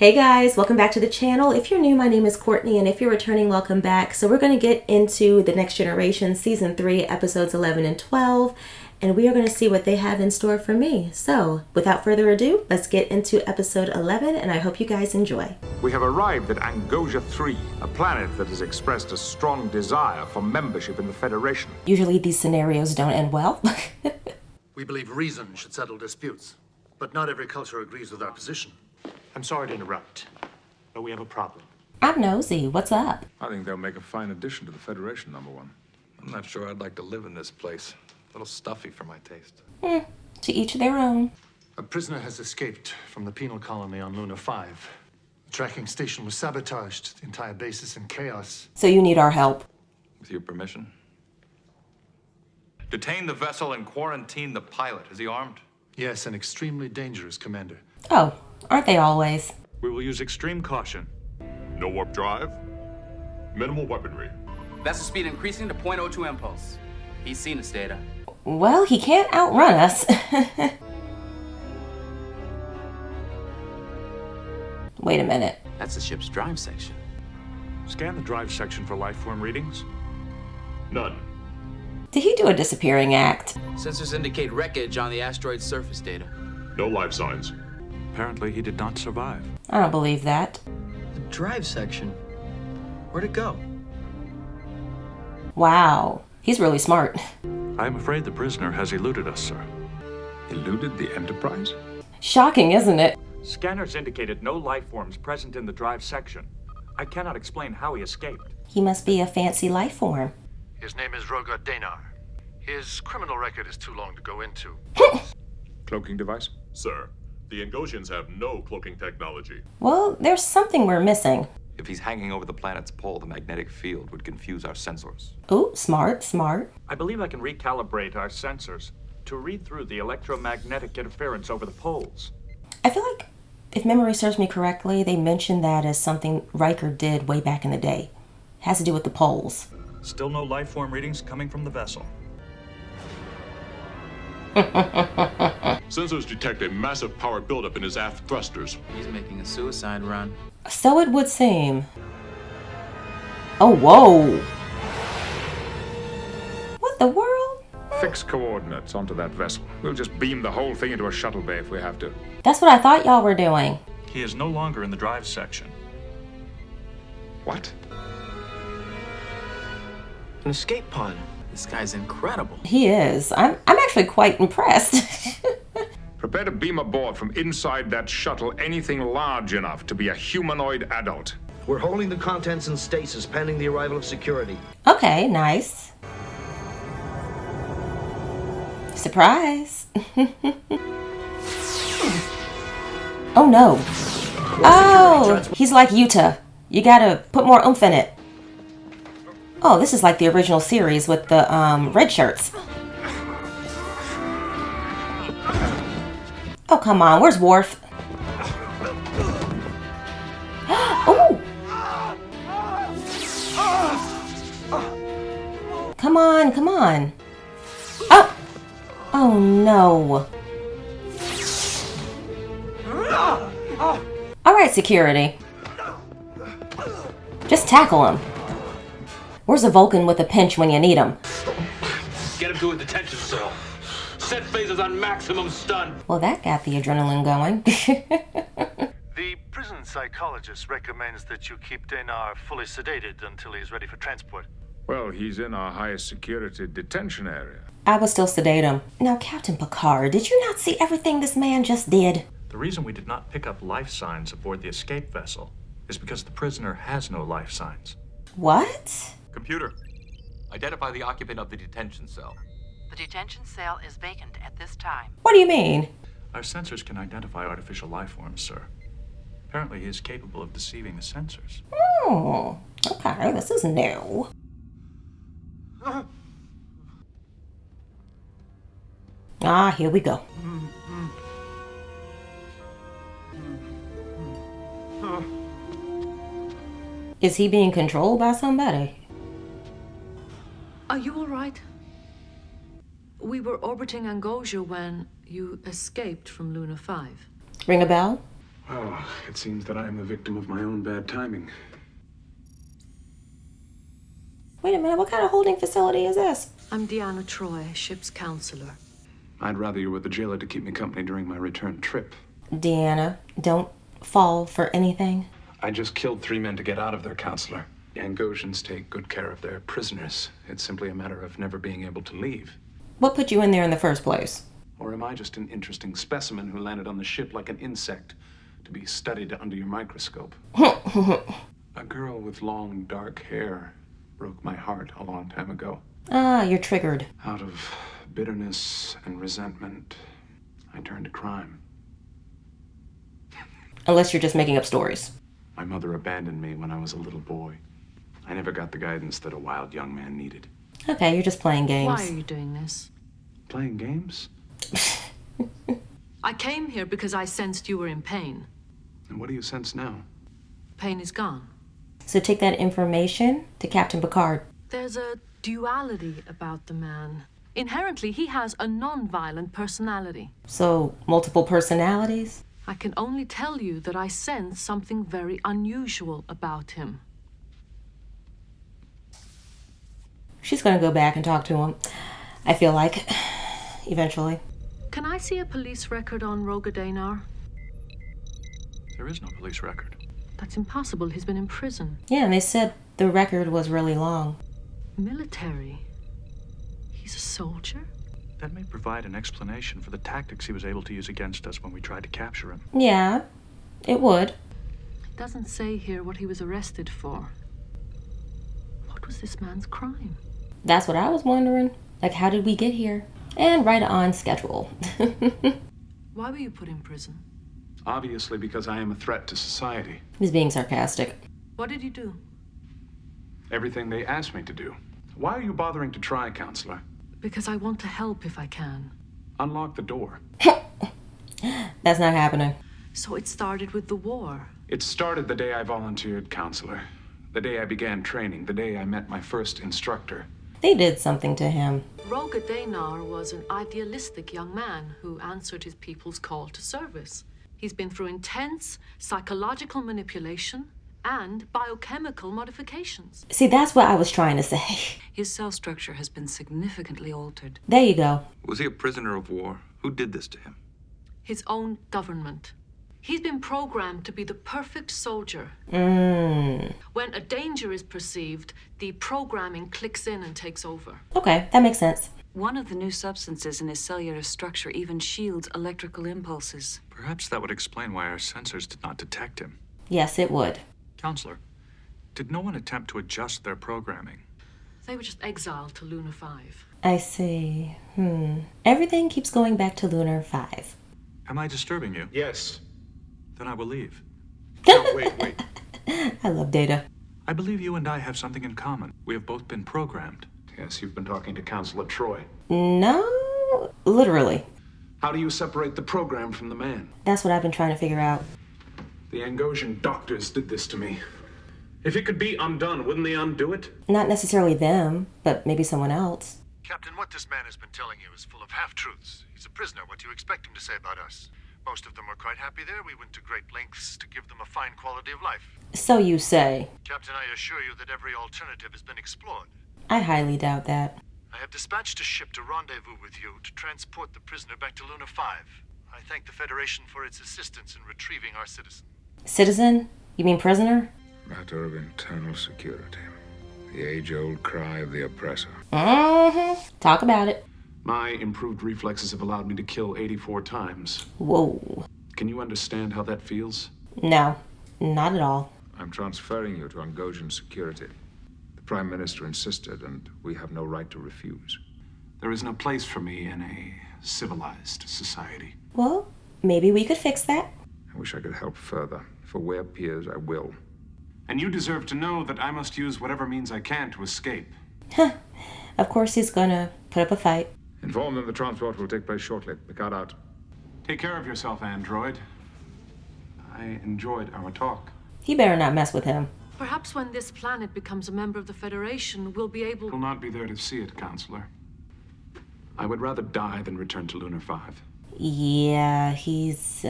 Hey guys, welcome back to the channel. If you're new, my name is Courtney, and if you're returning, welcome back. So we're going to get into the Next Generation Season 3, Episodes 11 and 12, and we are going to see what they have in store for me. So without further ado, let's get into Episode 11, and I hope you guys enjoy. We have arrived at Angosia 3, a planet that has expressed a strong desire for membership in the Federation. Usually these scenarios don't end well. We believe reason should settle disputes, but not every culture agrees with our position. I'm sorry to interrupt, but we have a problem. I'm nosy. What's up? I think they'll make a fine addition to the Federation, number one. I'm not sure I'd like to live in this place. A little stuffy for my taste. To each their own. A prisoner has escaped from the penal colony on Luna 5. The tracking station was sabotaged, the entire base is in chaos. So you need our help. With your permission. Detain the vessel and quarantine the pilot. Is he armed? Yes, an extremely dangerous commander. Oh, aren't they always? We will use extreme caution. No warp drive, minimal weaponry. Vessel speed increasing to 0.02 impulse. He's seen us, Data. Well, he can't outrun us. Wait a minute. That's the ship's drive section. Scan the drive section for life form readings. None. Did he do a disappearing act? Sensors indicate wreckage on the asteroid's surface, Data. No life signs. Apparently, he did not survive. I don't believe that. The drive section? Where'd it go? Wow, he's really smart. I am afraid the prisoner has eluded us, sir. Eluded the Enterprise? Shocking, isn't it? Scanners indicated no life forms present in the drive section. I cannot explain how he escaped. He must be a fancy life form. His name is Roger Danar. His criminal record is too long to go into. Cloaking device? Sir, the Angosians have no cloaking technology. Well, there's something we're missing. If he's hanging over the planet's pole, the magnetic field would confuse our sensors. Ooh, smart, smart. I believe I can recalibrate our sensors to read through the electromagnetic interference over the poles. I feel like, if memory serves me correctly, they mentioned that as something Riker did way back in the day. It has to do with the poles. Still no life form readings coming from the vessel. Sensors detect a massive power buildup in his aft thrusters. He's making a suicide run. So it would seem. Oh, whoa. What the world? Fix coordinates onto that vessel. We'll just beam the whole thing into a shuttle bay if we have to. That's what I thought y'all were doing. He is no longer in the drive section. What? An escape pod. This guy's incredible. He is. I'm actually quite impressed. Prepare to beam aboard from inside that shuttle anything large enough to be a humanoid adult. We're holding the contents in stasis pending the arrival of security. Okay, nice. Surprise. Oh no. Oh, he's like Utah. You gotta put more oomph in it. Oh, this is like the original series with the red shirts. Oh, come on. Where's Worf? Oh! Come on, come on. Oh! Oh, no. All right, security. Just tackle him. Where's a Vulcan with a pinch when you need him? Get him to a detention cell. Set phasers on maximum stun. Well, that got the adrenaline going. The prison psychologist recommends that you keep Danar fully sedated until he's ready for transport. Well, he's in our highest security detention area. I would still sedate him. Now, Captain Picard, did you not see everything this man just did? The reason we did not pick up life signs aboard the escape vessel is because the prisoner has no life signs. What? Computer, identify the occupant of the detention cell. The detention cell is vacant at this time. What do you mean? Our sensors can identify artificial life forms, sir. Apparently, he is capable of deceiving the sensors. Oh, okay, this is new. Ah, here we go. Is he being controlled by somebody? Are you all right? We were orbiting Angosia when you escaped from Luna 5. Ring a bell? Oh, it seems that I am the victim of my own bad timing. Wait a minute, what kind of holding facility is this? I'm Deanna Troy, ship's counselor. I'd rather you were the jailer to keep me company during my return trip. Deanna, don't fall for anything. I just killed 3 men to get out of there, counselor. Angosians take good care of their prisoners. It's simply a matter of never being able to leave. What put you in there in the first place? Or am I just an interesting specimen who landed on the ship like an insect to be studied under your microscope? A girl with long, dark hair broke my heart a long time ago. Ah, you're triggered. Out of bitterness and resentment, I turned to crime. Unless you're just making up stories. My mother abandoned me when I was a little boy. I never got the guidance that a wild young man needed. Okay, you're just playing games. Why are you doing this? Playing games? I came here because I sensed you were in pain. And what do you sense now? Pain is gone. So take that information to Captain Picard. There's a duality about the man. Inherently, he has a non-violent personality. So, multiple personalities? I can only tell you that I sense something very unusual about him. She's gonna go back and talk to him. I feel like, eventually. Can I see a police record on Roga Danar? There is no police record. That's impossible. He's been in prison. Yeah, and they said the record was really long. Military? He's a soldier? That may provide an explanation for the tactics he was able to use against us when we tried to capture him. Yeah, it would. It doesn't say here what he was arrested for. What was this man's crime? That's what I was wondering. Like, how did we get here? And right on schedule. Why were you put in prison? Obviously because I am a threat to society. He's being sarcastic. What did you do? Everything they asked me to do. Why are you bothering to try, counselor? Because I want to help if I can. Unlock the door. That's not happening. So it started with the war. It started the day I volunteered, counselor. The day I began training. The day I met my first instructor. They did something to him. Roga Danar was an idealistic young man who answered his people's call to service. He's been through intense psychological manipulation and biochemical modifications. See, that's what I was trying to say. His cell structure has been significantly altered. There you go. Was he a prisoner of war? Who did this to him? His own government. He's been programmed to be the perfect soldier. When a danger is perceived, the programming clicks in and takes over. Okay, that makes sense. One of the new substances in his cellular structure even shields electrical impulses. Perhaps that would explain why our sensors did not detect him. Yes, it would. Counselor, did no one attempt to adjust their programming? They were just exiled to Luna 5. I see. Everything keeps going back to Lunar 5. Am I disturbing you? Yes. Then I will leave. No, wait. I love Data. I believe you and I have something in common. We have both been programmed. Yes, you've been talking to Counselor Troy. No, literally. How do you separate the program from the man? That's what I've been trying to figure out. The Angosian doctors did this to me. If it could be undone, wouldn't they undo it? Not necessarily them, but maybe someone else. Captain, what this man has been telling you is full of half-truths. He's a prisoner. What do you expect him to say about us? Most of them were quite happy there. We went to great lengths to give them a fine quality of life. So you say. Captain, I assure you that every alternative has been explored. I highly doubt that. I have dispatched a ship to rendezvous with you to transport the prisoner back to Luna 5. I thank the Federation for its assistance in retrieving our citizen. Citizen? You mean prisoner? Matter of internal security. The age-old cry of the oppressor. Talk about it. My improved reflexes have allowed me to kill 84 times. Whoa. Can you understand how that feels? No, not at all. I'm transferring you to Angosian security. The Prime Minister insisted, and we have no right to refuse. There is no place for me in a civilized society. Well, maybe we could fix that. I wish I could help further. For where appears, I will. And you deserve to know that I must use whatever means I can to escape. Of course he's gonna put up a fight. Inform them the transport will take place shortly. Picard out. Take care of yourself, android. I enjoyed our talk. He better not mess with him. Perhaps when this planet becomes a member of the Federation, we'll be able... You'll not be there to see it, Counselor. I would rather die than return to Lunar 5. Yeah, he's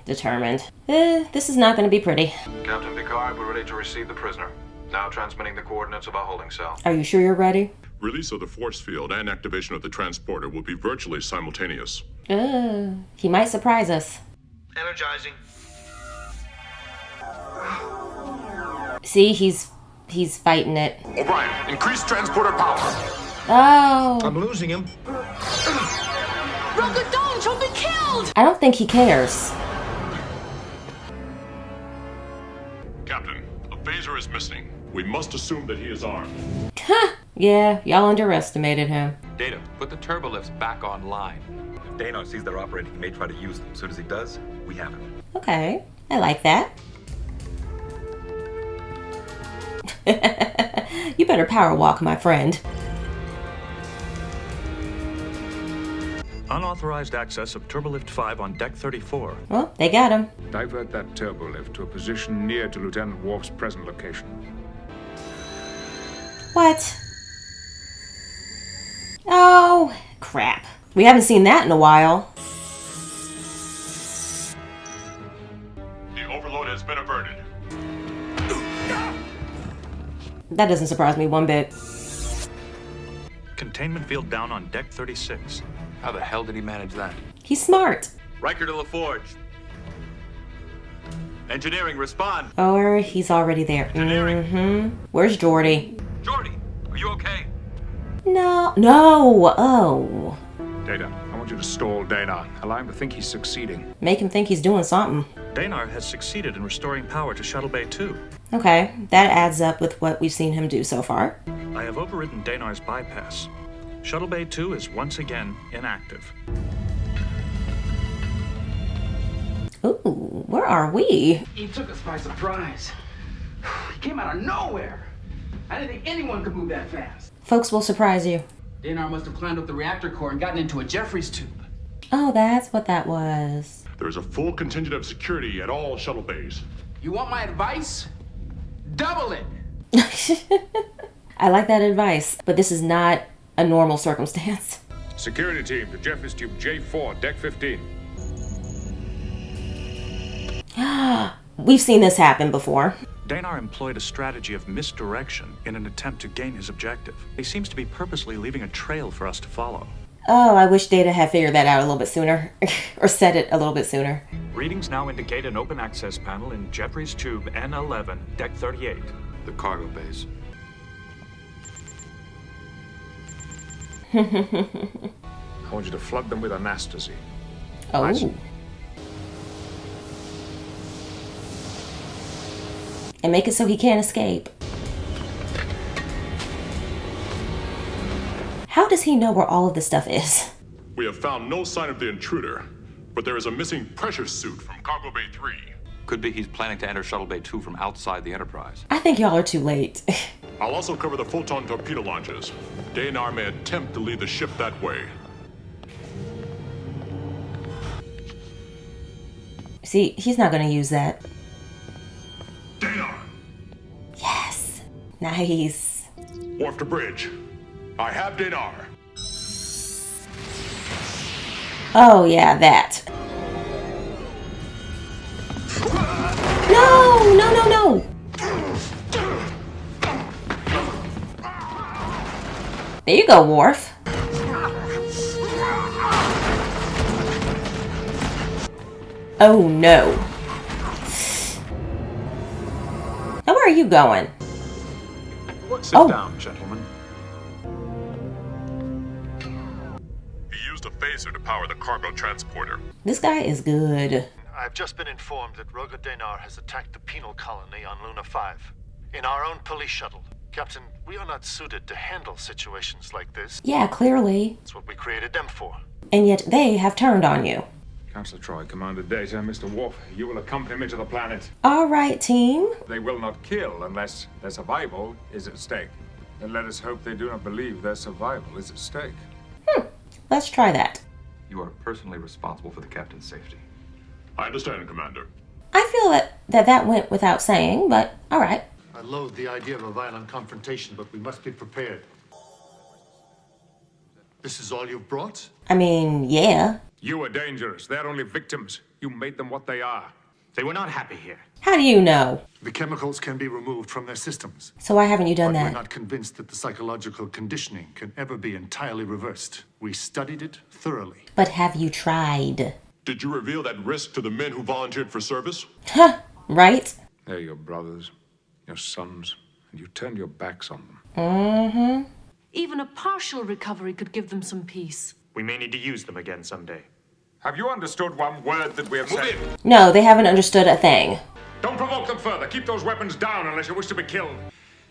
determined. This is not going to be pretty. Captain Picard, we're ready to receive the prisoner. Now transmitting the coordinates of our holding cell. Are you sure you're ready? Release of the force field and activation of the transporter will be virtually simultaneous. He might surprise us. Energizing. See, he's fighting it. O'Brien, increase transporter power. Oh. I'm losing him. Roger, don't! You'll be killed! I don't think he cares. Captain, a phaser is missing. We must assume that he is armed. Yeah, y'all underestimated him. Data, put the turbolifts back online. If Danar sees they're operating, he may try to use them. As soon as he does, we have him. Okay, I like that. You better power walk, my friend. Unauthorized access of Turbolift 5 on Deck 34. Well, they got him. Divert that turbolift to a position near to Lieutenant Worf's present location. What? Oh, crap. We haven't seen that in a while. The overload has been averted. That doesn't surprise me one bit. Containment field down on Deck 36. How the hell did he manage that? He's smart. Riker to LaForge. Engineering, respond. Or he's already there. Where's Geordi? Geordi, are you okay? No. Oh. Data, I want you to stall Danar. Allow him to think he's succeeding. Make him think he's doing something. Danar has succeeded in restoring power to Shuttle Bay 2. Okay, that adds up with what we've seen him do so far. I have overridden Danar's bypass. Shuttle Bay 2 is once again inactive. Ooh, where are we? He took us by surprise. He came out of nowhere. I didn't think anyone could move that fast. Folks will surprise you. Danar must have climbed up the reactor core and gotten into a Jeffries tube. Oh, that's what that was. There is a full contingent of security at all shuttle bays. You want my advice? Double it! I like that advice, but this is not a normal circumstance. Security team to Jeffries Tube J4, Deck 15. We've seen this happen before. Danar employed a strategy of misdirection in an attempt to gain his objective. He seems to be purposely leaving a trail for us to follow. Oh, I wish Data had figured that out a little bit sooner. Or said it a little bit sooner. Readings now indicate an open access panel in Jeffries Tube N11, Deck 38. The cargo base. I want you to flood them with anastasy. Oh. Nice. And make it so he can't escape. How does he know where all of this stuff is? We have found no sign of the intruder, but there is a missing pressure suit from Cargo Bay 3. Could be he's planning to enter Shuttle Bay 2 from outside the Enterprise. I think y'all are too late. I'll also cover the photon torpedo launches. Danar may attempt to lead the ship that way. See, he's not going to use that. Danar! Yes. Nice. Wharf to bridge. I have Danar. Oh, yeah, that. No, no, no, no. There you go, Worf. Oh, no. Now, where are you going? Sit down, gentlemen. He used a phaser to power the cargo transporter. This guy is good. I've just been informed that Roger Danar has attacked the penal colony on Luna 5 in our own police shuttle. Captain, we are not suited to handle situations like this. Yeah, clearly. That's what we created them for. And yet they have turned on you. Counselor Troy, Commander Data, Mr. Worf, you will accompany me to the planet. All right, team. They will not kill unless their survival is at stake. And let us hope they do not believe their survival is at stake. Let's try that. You are personally responsible for the captain's safety. I understand, Commander. I feel that went without saying, but all right. I loathe the idea of a violent confrontation, but we must be prepared. This is all you've brought? I mean, yeah. You are dangerous. They're only victims. You made them what they are. They were not happy here. How do you know? The chemicals can be removed from their systems. So why haven't you done But that? we're not convinced that the psychological conditioning can ever be entirely reversed. We studied it thoroughly. But have you tried? Did you reveal that risk to the men who volunteered for service? Huh, right? They're your brothers, your sons, and you turned your backs on them. Mm-hmm. Even a partial recovery could give them some peace. We may need to use them again someday. Have you understood one word that we have said? No, they haven't understood a thing. Don't provoke them further. Keep those weapons down unless you wish to be killed.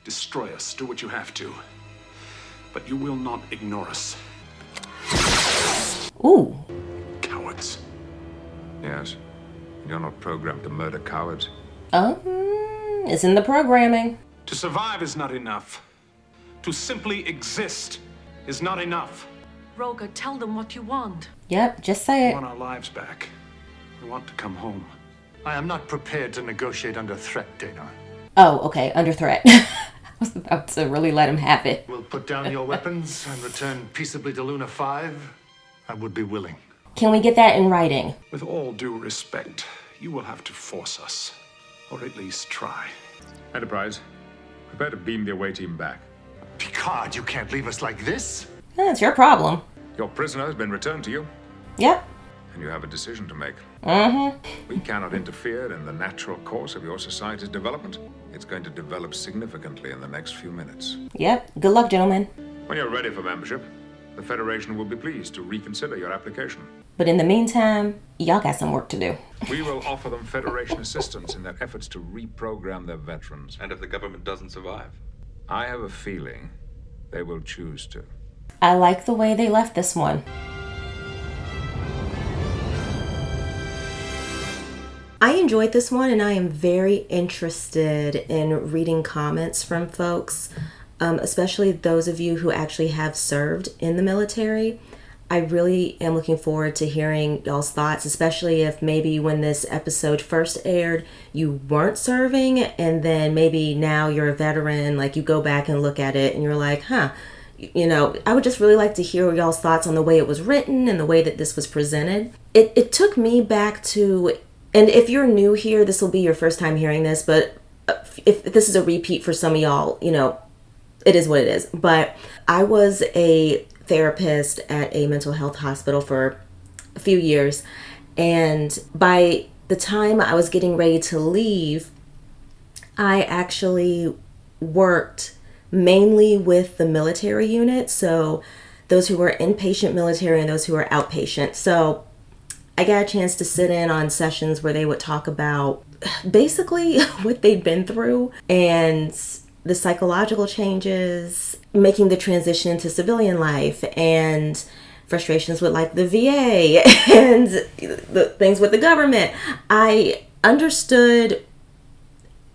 Destroy us. Do what you have to. But you will not ignore us. Ooh. Cowards. Yes. You're not programmed to murder cowards. It's in the programming. To survive is not enough. To simply exist is not enough. Roga, tell them what you want. Yep, just say We it. want our lives back. We want to come home. I am not prepared to negotiate under threat, Dana. Oh, okay, under threat. I was about to really let him have it. We'll put down your weapons and return peaceably to Luna 5. I would be willing. Can we get that in writing? With all due respect, you will have to force us. Or at least try. Enterprise, prepare to beam the away team back. Picard, you can't leave us like this. That's your problem. Your prisoner has been returned to you, Yep. And you have a decision to make. Mm-hmm. We cannot interfere in the natural course of your society's development. It's going to develop significantly in the next few minutes. Yep. Good luck, gentlemen. When you're ready for membership, the Federation will be pleased to reconsider your application. But in the meantime, y'all got some work to do. We will offer them Federation assistance in their efforts to reprogram their veterans. And if the government doesn't survive? I have a feeling they will choose to. I like the way they left this one. I enjoyed this one, and I am very interested in reading comments from folks, especially those of you who actually have served in the military. I really am looking forward to hearing y'all's thoughts, especially if maybe when this episode first aired, you weren't serving, and then maybe now you're a veteran, like you go back and look at it and you're like, you know, I would just really like to hear y'all's thoughts on the way it was written and the way that this was presented. It took me back to, and if you're new here, this will be your first time hearing this, but if this is a repeat for some of y'all, you know, it is what it is. But I was a therapist at a mental health hospital for a few years, and by the time I was getting ready to leave, I actually worked mainly with the military unit, so those who were inpatient military and those who were outpatient. So I got a chance to sit in on sessions where they would talk about basically what they'd been through and the psychological changes, making the transition into civilian life, and frustrations with like the VA and the things with the government. I understood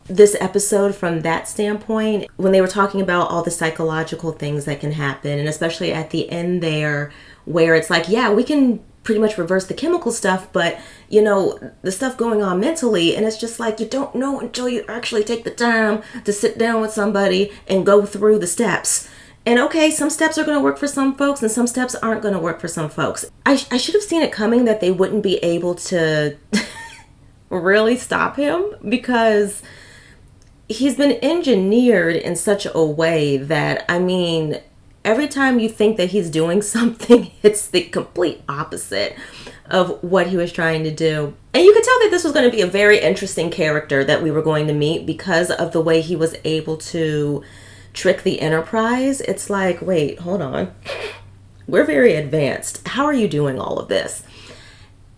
this episode from that standpoint when they were talking about all the psychological things that can happen, and especially at the end there where it's like, yeah, we can pretty much reverse the chemical stuff, but you know, the stuff going on mentally, and it's just like you don't know until you actually take the time to sit down with somebody and go through the steps. And okay, some steps are going to work for some folks and some steps aren't going to work for some folks. I should have seen it coming that they wouldn't be able to really stop him, because he's been engineered in such a way that, I mean, every time you think that he's doing something, it's the complete opposite of what he was trying to do. And you could tell that this was going to be a very interesting character that we were going to meet because of the way he was able to trick the Enterprise. It's like, wait, hold on. We're very advanced. How are you doing all of this?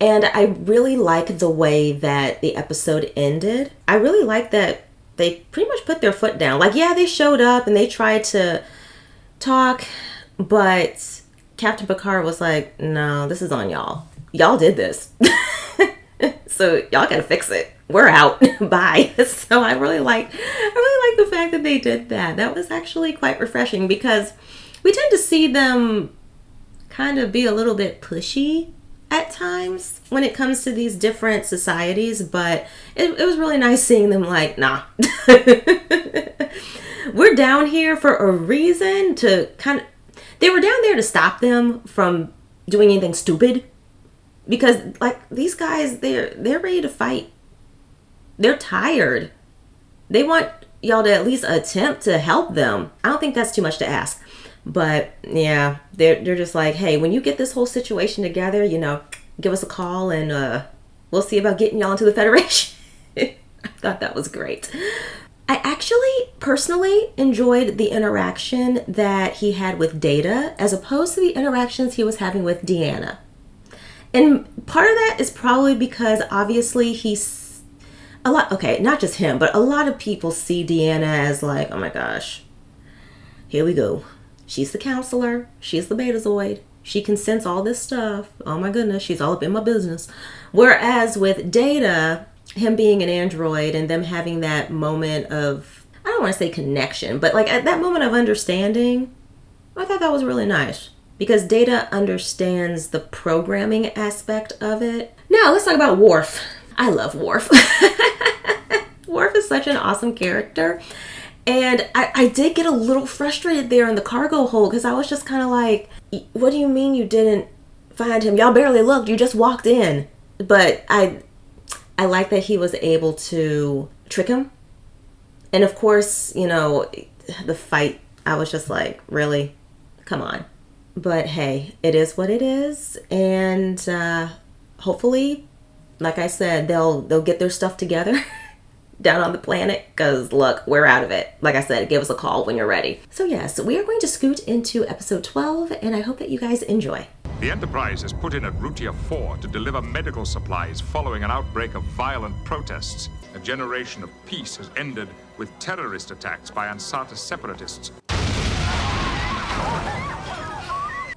And I really like the way that the episode ended. I really like that they pretty much put their foot down. Like, yeah, they showed up and they tried to talk, but Captain Picard was like, no, this is on y'all. Y'all did this. So y'all gotta fix it. We're out. Bye. So I really like the fact that they did that. That was actually quite refreshing, because we tend to see them kind of be a little bit pushy at times when it comes to these different societies, but it was really nice seeing them like, nah. We're down here for a reason to kind of, They were down there to stop them from doing anything stupid. Because, like, these guys, they're ready to fight. They're tired. They want y'all to at least attempt to help them. I don't think that's too much to ask. But, yeah, they're just like, hey, when you get this whole situation together, you know, give us a call and we'll see about getting y'all into the Federation. I thought that was great. I actually personally enjoyed the interaction that he had with Data as opposed to the interactions he was having with Deanna. And part of that is probably because obviously he's a lot, okay, not just him, but a lot of people see Deanna as like, oh my gosh, here we go. She's the counselor. She's the Betazoid. She can sense all this stuff. Oh my goodness, she's all up in my business. Whereas with Data, him being an android and them having that moment of, I don't want to say connection, but like at that moment of understanding, I thought that was really nice. Because Data understands the programming aspect of it. Now, let's talk about Worf. I love Worf. Worf is such an awesome character. And I did get a little frustrated there in the cargo hold because I was just kind of like, what do you mean you didn't find him? Y'all barely looked. You just walked in. But I like that he was able to trick him. And of course, you know, the fight, I was just like, really? Come on. But hey, it is what it is, and hopefully, like I said, they'll get their stuff together down on the planet, because look, we're out of it. Like I said, give us a call when you're ready. So yes, we are going to scoot into episode 12, and I hope that you guys enjoy. The Enterprise is put in at Rutia 4 to deliver medical supplies following an outbreak of violent protests. A generation of peace has ended with terrorist attacks by Ansata separatists.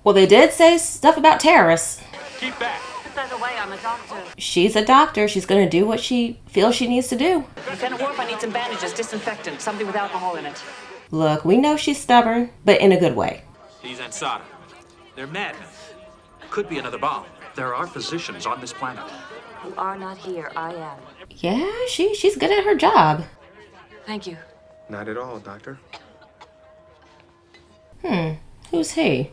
Well, they did say stuff about terrorists. Keep back. Put that away, I'm a doctor. She's a doctor. She's going to do what she feels she needs to do. Lieutenant Worf, I need some bandages, disinfectant, something with alcohol in it. Look, we know she's stubborn, but in a good way. These Ansata, they're madmen. Could be another bomb. There are physicians on this planet. You are not here, I am. Yeah, she's good at her job. Thank you. Not at all, Doctor. Who's he?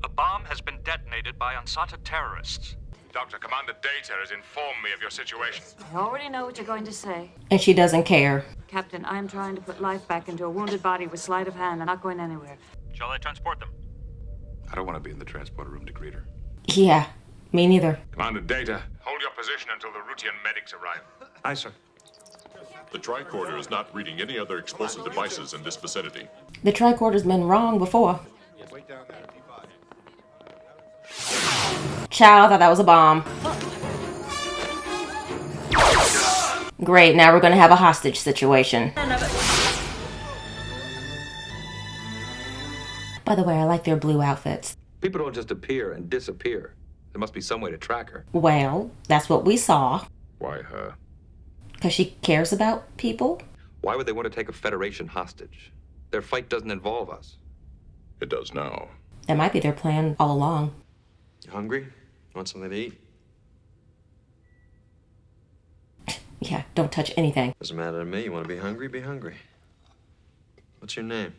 A bomb has been detonated by Ansata terrorists. Dr. Commander Data has informed me of your situation. I already know what you're going to say. And she doesn't care. Captain, I am trying to put life back into a wounded body with sleight of hand. I'm not going anywhere. Shall I transport them? I don't want to be in the transporter room to greet her. Yeah, me neither. Commander Data, hold your position until the Rutian medics arrive. Aye, sir. The tricorder is not reading any other explosive devices in this vicinity. The tricorder's been wrong before. Child, I thought that was a bomb. Great, now we're going to have a hostage situation. By the way, I like their blue outfits. People don't just appear and disappear. There must be some way to track her. Well, that's what we saw. Why her? Because she cares about people. Why would they want to take a Federation hostage? Their fight doesn't involve us. It does now. That might be their plan all along. You hungry? Want something to eat? Yeah, don't touch anything. Doesn't matter to me. You want to be hungry? Be hungry. What's your name?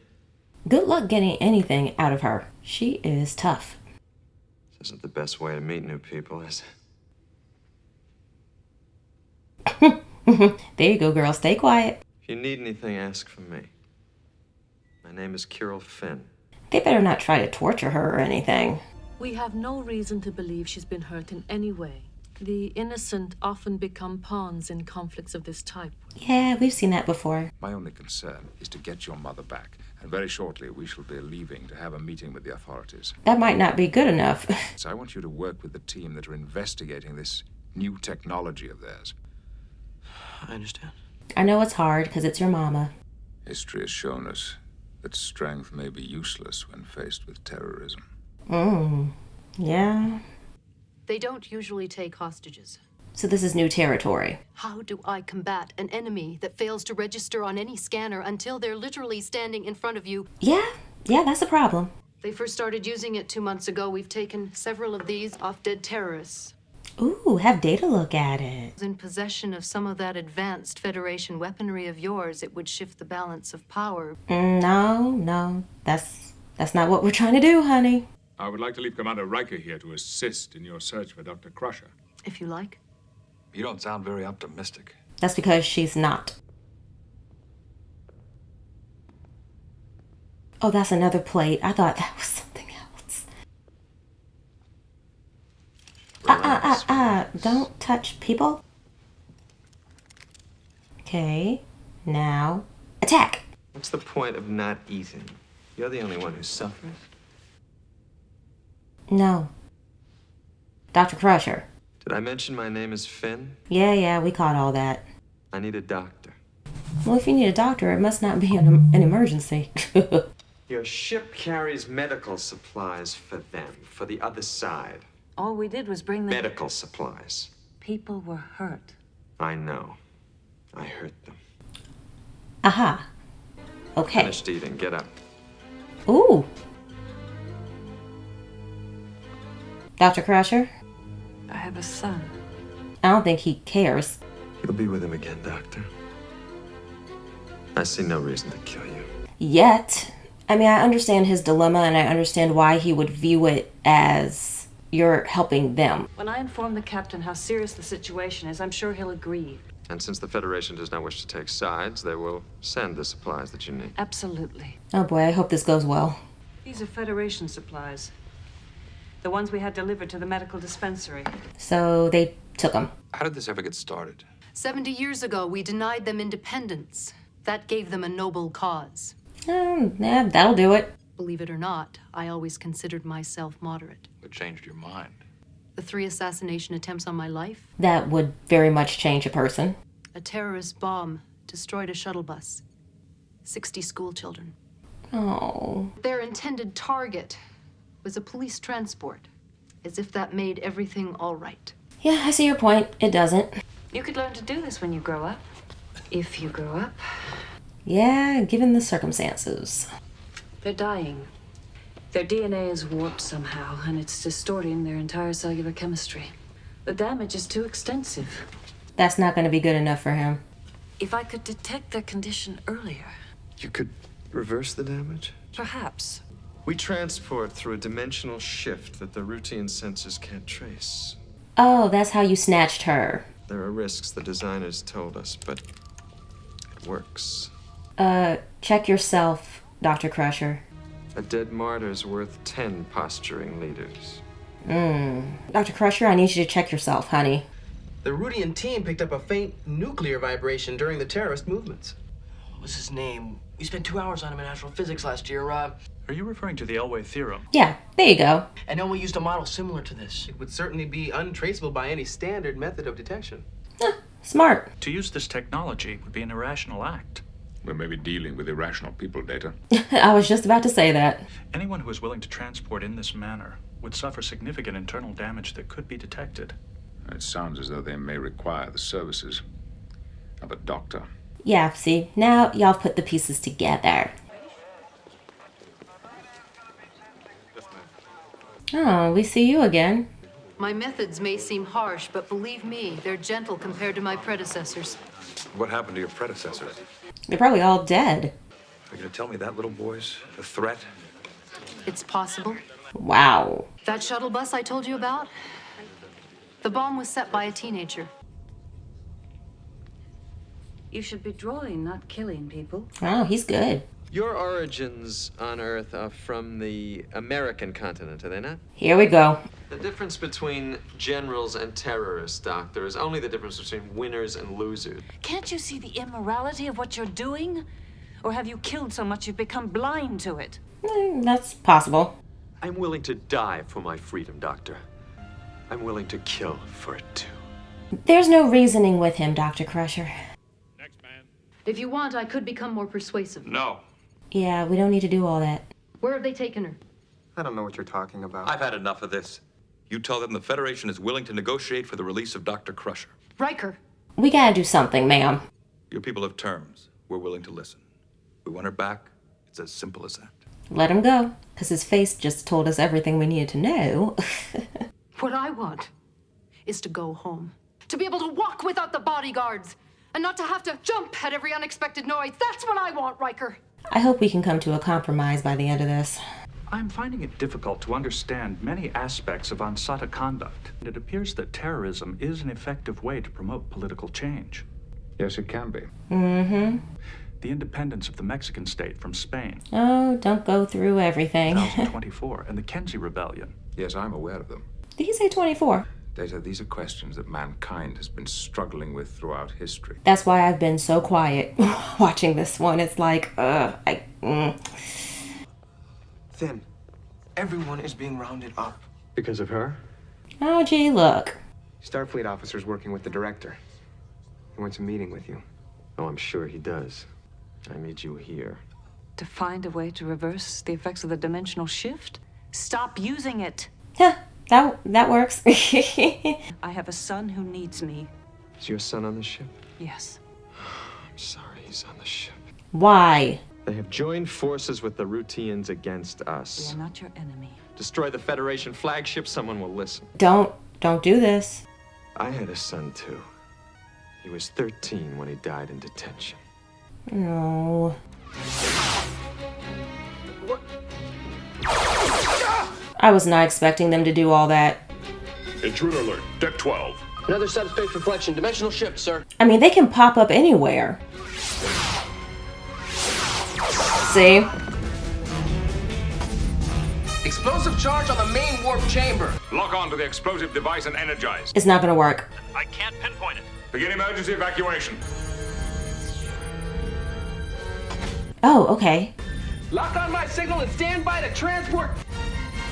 Good luck getting anything out of her. She is tough. This isn't the best way to meet new people, is it? There you go, girl. Stay quiet. If you need anything, ask for me. My name is Kirill Finn. They better not try to torture her or anything. We have no reason to believe she's been hurt in any way. The innocent often become pawns in conflicts of this type. Yeah, we've seen that before. My only concern is to get your mother back. And very shortly, we shall be leaving to have a meeting with the authorities. That might not be good enough. So I want you to work with the team that are investigating this new technology of theirs. I understand. I know it's hard because it's your mama. History has shown us that strength may be useless when faced with terrorism. Yeah. They don't usually take hostages. So this is new territory. How do I combat an enemy that fails to register on any scanner until they're literally standing in front of you? Yeah, that's a problem. They first started using it 2 months ago. We've taken several of these off dead terrorists. Ooh, have Data look at it. In possession of some of that advanced Federation weaponry of yours, it would shift the balance of power. No, that's That's not what we're trying to do, honey. I would like to leave Commander Riker here to assist in your search for Dr. Crusher. If you like. You don't sound very optimistic. That's because she's not. Oh, that's another plate. I thought that was something else. Don't touch people. Okay, now attack. What's the point of not eating? You're the only one who suffers. No. Dr. Crusher. Did I mention my name is Finn? Yeah, we caught all that. I need a doctor. Well, if you need a doctor, it must not be an emergency. Your ship carries medical supplies for them, for the other side. All we did was bring them... Medical supplies. People were hurt. I know. I hurt them. Aha. Okay. Finished eating. Get up. Ooh. Dr. Crusher? I have a son. I don't think he cares. You'll be with him again, Doctor. I see no reason to kill you. Yet. I mean, I understand his dilemma, and I understand why he would view it as you're helping them. When I inform the captain how serious the situation is, I'm sure he'll agree. And since the Federation does not wish to take sides, they will send the supplies that you need. Absolutely. Oh boy, I hope this goes well. These are Federation supplies. The ones we had delivered to the medical dispensary. So they took them. How did this ever get started? 70 years ago, we denied them independence. That gave them a noble cause. Yeah, that'll do it. Believe it or not, I always considered myself moderate. What changed your mind? The 3 assassination attempts on my life. That would very much change a person. A terrorist bomb destroyed a shuttle bus. 60 school children. Oh. Their intended target was a police transport, as if that made everything all right. Yeah, I see your point. It doesn't. You could learn to do this when you grow up. If you grow up. Yeah, given the circumstances. They're dying. Their DNA is warped somehow, and it's distorting their entire cellular chemistry. The damage is too extensive. That's not going to be good enough for him. If I could detect their condition earlier. You could reverse the damage? Perhaps. We transport through a dimensional shift that the routine sensors can't trace. Oh, that's how you snatched her. There are risks the designers told us, but it works. Check yourself, Dr. Crusher. A dead martyr's worth 10 posturing leaders. Dr. Crusher, I need you to check yourself, honey. The Rudian team picked up a faint nuclear vibration during the terrorist movements. What was his name? We spent 2 hours on him in natural physics last year. Are you referring to the Elway theorem? Yeah, there you go. And Elway used a model similar to this. It would certainly be untraceable by any standard method of detection. Smart. To use this technology would be an irrational act. We may be dealing with irrational people, Data. I was just about to say that. Anyone who is willing to transport in this manner would suffer significant internal damage that could be detected. It sounds as though they may require the services of a doctor. Yeah, see, now y'all put the pieces together. Oh, we see you again. My methods may seem harsh, but believe me, they're gentle compared to my predecessors. What happened to your predecessors? They're probably all dead. Are you going to tell me that little boy's a threat? It's possible. Wow. That shuttle bus I told you about? The bomb was set by a teenager. You should be drawing, not killing people. Oh, he's good. Your origins on Earth are from the American continent, are they not? Here we go. The difference between generals and terrorists, Doctor, is only the difference between winners and losers. Can't you see the immorality of what you're doing? Or have you killed so much you've become blind to it? That's possible. I'm willing to die for my freedom, Doctor. I'm willing to kill for it, too. There's no reasoning with him, Dr. Crusher. If you want, I could become more persuasive. No. Yeah, we don't need to do all that. Where have they taken her? I don't know what you're talking about. I've had enough of this. You tell them the Federation is willing to negotiate for the release of Dr. Crusher. Riker. We gotta do something, ma'am. Your people have terms. We're willing to listen. We want her back. It's as simple as that. Let him go, because his face just told us everything we needed to know. What I want is to go home. To be able to walk without the bodyguards. And not to have to jump at every unexpected noise. That's what I want, Riker. I hope we can come to a compromise by the end of this. I'm finding it difficult to understand many aspects of Ansata conduct. It appears that terrorism is an effective way to promote political change. Yes, it can be. Mm-hmm. The independence of the Mexican state from Spain. Oh, don't go through everything. 2024 and the Kenzie Rebellion. Yes, I'm aware of them. Did he say 24? Data, these are questions that mankind has been struggling with throughout history. That's why I've been so quiet watching this one. It's like, Then, everyone is being rounded up. Because of her? Oh, gee, look. Starfleet officer's working with the director. He wants a meeting with you. Oh, I'm sure he does. I need you here. To find a way to reverse the effects of the dimensional shift? Stop using it. Yeah, that works. I have a son who needs me. Is your son on the ship? Yes. I'm sorry, he's on the ship. Why? They have joined forces with the Rutians against us. We are not your enemy. Destroy the Federation flagship, someone will listen. Don't do this. I had a son too. He was 13 when he died in detention. No. What? I was not expecting them to do all that. Intruder alert, deck 12. Another subspace reflection. Dimensional shift, sir. I mean, they can pop up anywhere. See? Explosive charge on the main warp chamber. Lock on to the explosive device and energize. It's not gonna work. I can't pinpoint it. Begin emergency evacuation. Oh, okay. Lock on my signal and stand by to transport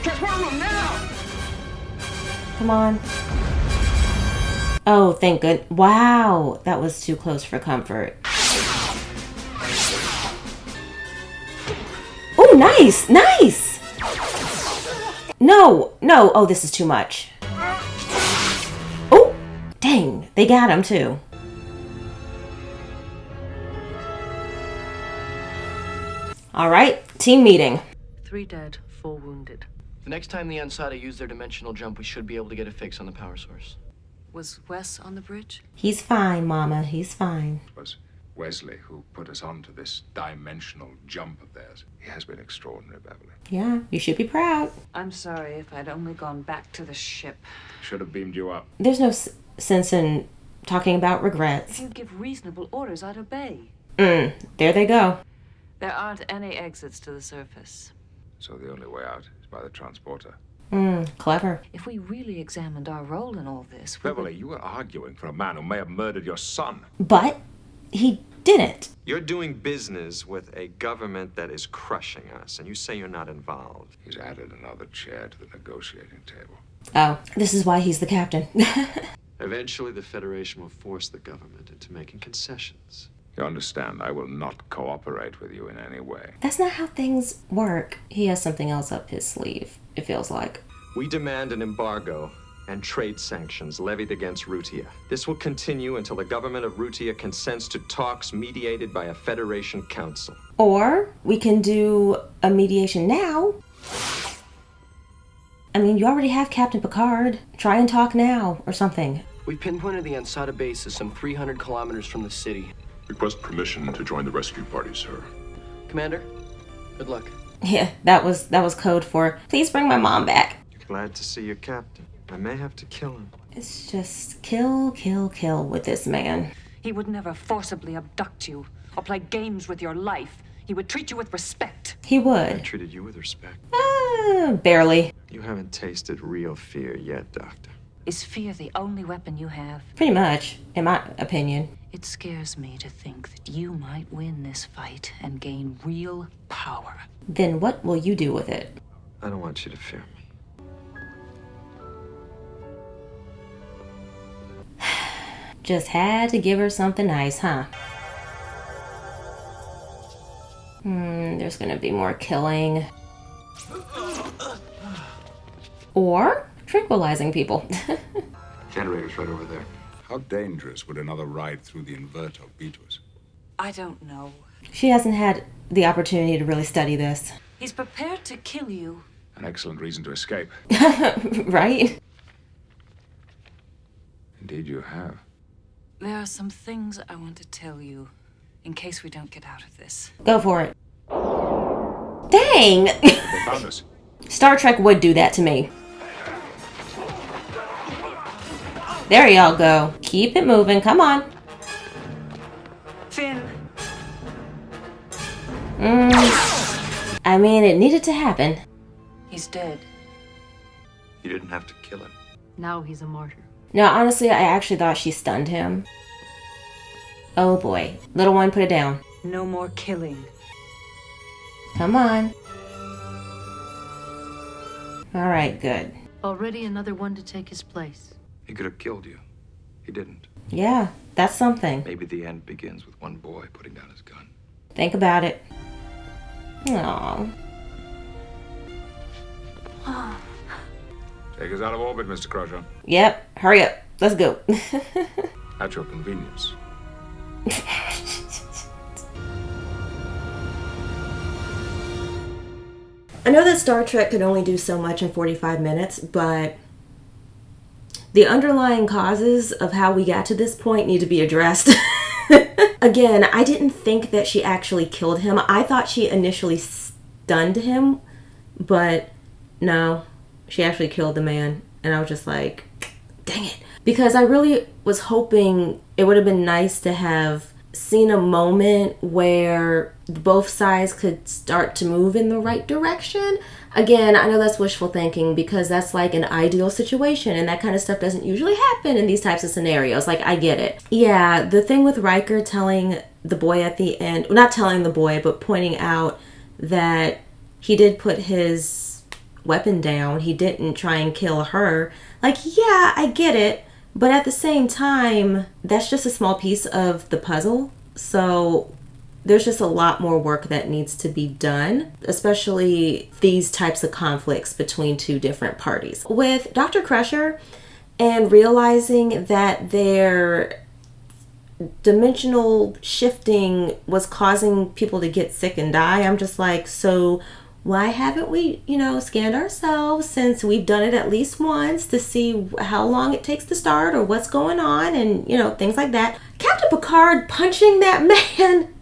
room now. Come on. Oh, thank good. Wow, that was too close for comfort. Oh, nice, nice. No. Oh, this is too much. Oh, dang, they got him too. All right, team meeting. 3 dead, 4 wounded. The next time the Ansata use their dimensional jump, we should be able to get a fix on the power source. Was Wes on the bridge? He's fine, Mama, he's fine. It was Wesley who put us onto this dimensional jump of theirs. He has been extraordinary, Beverly. Yeah, you should be proud. I'm sorry if I'd only gone back to the ship. Should have beamed you up. There's no sense in talking about regrets. If you give reasonable orders, I'd obey. There they go. There aren't any exits to the surface. So the only way out is by the transporter. Clever. If we really examined our role in all this... Beverly, you were arguing for a man who may have murdered your son. But he didn't. You're doing business with a government that is crushing us, and you say you're not involved. He's added another chair to the negotiating table. Oh, this is why he's the captain. Eventually, the Federation will force the government into making concessions. You understand, I will not cooperate with you in any way. That's not how things work. He has something else up his sleeve, it feels like. We demand an embargo and trade sanctions levied against Rutia. This will continue until the government of Rutia consents to talks mediated by a Federation council. Or we can do a mediation now. I mean, you already have Captain Picard. Try and talk now or something. We pinpointed the Ansata base as some 300 kilometers from the city. Request permission to join the rescue party, sir. Commander, good luck. Yeah, that was code for, please bring my mom back. Glad to see your captain. I may have to kill him. It's just kill with this man. He would never forcibly abduct you or play games with your life. He would treat you with respect. He would. I treated you with respect. Barely. You haven't tasted real fear yet, Doctor. Is fear the only weapon you have? Pretty much, in my opinion. It scares me to think that you might win this fight and gain real power. Then what will you do with it? I don't want you to fear me. Just had to give her something nice, huh? There's gonna be more killing. Or tranquilizing people. Generator's right over there. How dangerous would another ride through the inverter be to us? I don't know. She hasn't had the opportunity to really study this. He's prepared to kill you. An excellent reason to escape. Right? Indeed you have. There are some things I want to tell you in case we don't get out of this. Go for it. Dang! They found us. Star Trek would do that to me. There y'all go. Keep it moving. Come on. Finn. I mean, it needed to happen. He's dead. You didn't have to kill him. Now he's a martyr. No, honestly, I actually thought she stunned him. Oh boy. Little one, put it down. No more killing. Come on. Alright, good. Already another one to take his place. He could have killed you. He didn't. Yeah, that's something. Maybe the end begins with one boy putting down his gun. Think about it. Aww. Take us out of orbit, Mr. Crusher. Yep, hurry up. Let's go. At your convenience. I know that Star Trek could only do so much in 45 minutes, but the underlying causes of how we got to this point need to be addressed. Again, I didn't think that she actually killed him. I thought she initially stunned him, but no, she actually killed the man. And I was just like, dang it. Because I really was hoping it would have been nice to have seen a moment where both sides could start to move in the right direction. Again, I know that's wishful thinking because that's like an ideal situation and that kind of stuff doesn't usually happen in these types of scenarios. Like, I get it. Yeah, the thing with Riker telling the boy at the end, not telling the boy, but pointing out that he did put his weapon down. He didn't try and kill her. Like, yeah, I get it. But at the same time, that's just a small piece of the puzzle. So there's just a lot more work that needs to be done, especially these types of conflicts between two different parties. With Dr. Crusher and realizing that their dimensional shifting was causing people to get sick and die, I'm just like, so why haven't we, scanned ourselves since we've done it at least once to see how long it takes to start or what's going on and, things like that. Captain Picard punching that man,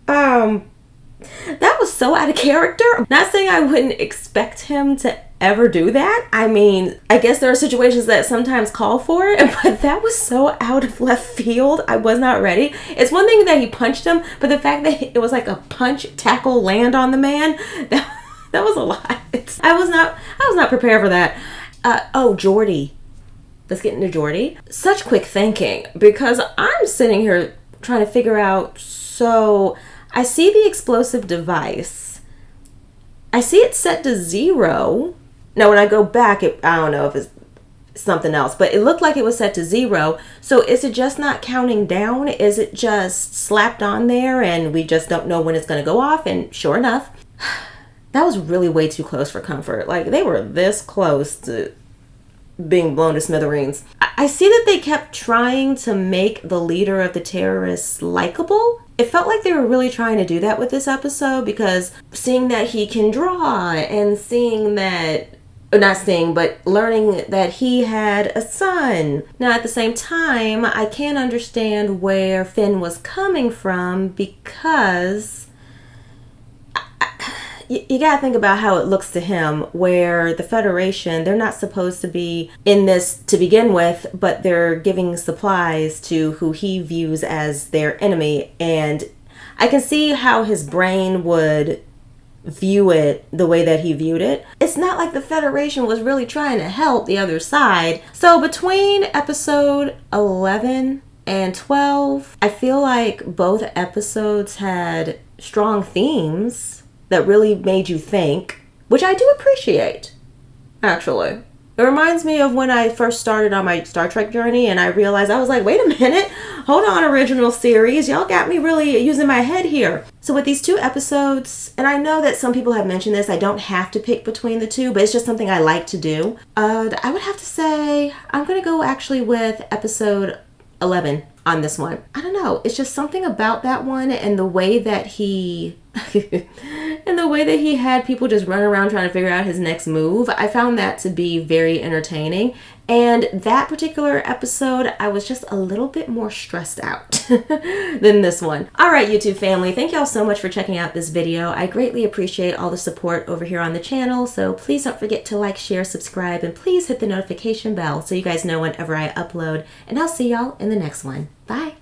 that was so out of character. Not saying I wouldn't expect him to ever do that. I mean, I guess there are situations that sometimes call for it, but that was so out of left field. I was not ready. It's one thing that he punched him, but the fact that it was like a punch, tackle, land on the man, that was a lot. I was not prepared for that. Geordi. Let's get into Geordi. Such quick thinking because I'm sitting here trying to figure out, so I see the explosive device. I see it set to 0. Now when I go back, I don't know if it's something else, but it looked like it was set to 0. So is it just not counting down? Is it just slapped on there and we just don't know when it's going to go off? And sure enough, that was really way too close for comfort. Like, they were this close to being blown to smithereens. I see that they kept trying to make the leader of the terrorists likable. It felt like they were really trying to do that with this episode because seeing that he can draw and seeing that, or not seeing, but learning that he had a son. Now, at the same time, I can't understand where Finn was coming from because you gotta think about how it looks to him, where the Federation, they're not supposed to be in this to begin with, but they're giving supplies to who he views as their enemy. And I can see how his brain would view it the way that he viewed it. It's not like the Federation was really trying to help the other side. So between episode 11 and 12, I feel like both episodes had strong themes that really made you think, which I do appreciate, actually. It reminds me of when I first started on my Star Trek journey and I realized, I was like, wait a minute, hold on, original series, y'all got me really using my head here. So with these 2 episodes, and I know that some people have mentioned this, I don't have to pick between the 2, but it's just something I like to do. I would have to say, I'm gonna go actually with episode 11 on this one. I don't know, it's just something about that one and the way that he And the way that he had people just run around trying to figure out his next move, I found that to be very entertaining. And that particular episode, I was just a little bit more stressed out than this one. All right, YouTube family, thank y'all so much for checking out this video. I greatly appreciate all the support over here on the channel. So please don't forget to like, share, subscribe, and please hit the notification bell so you guys know whenever I upload. And I'll see y'all in the next one. Bye.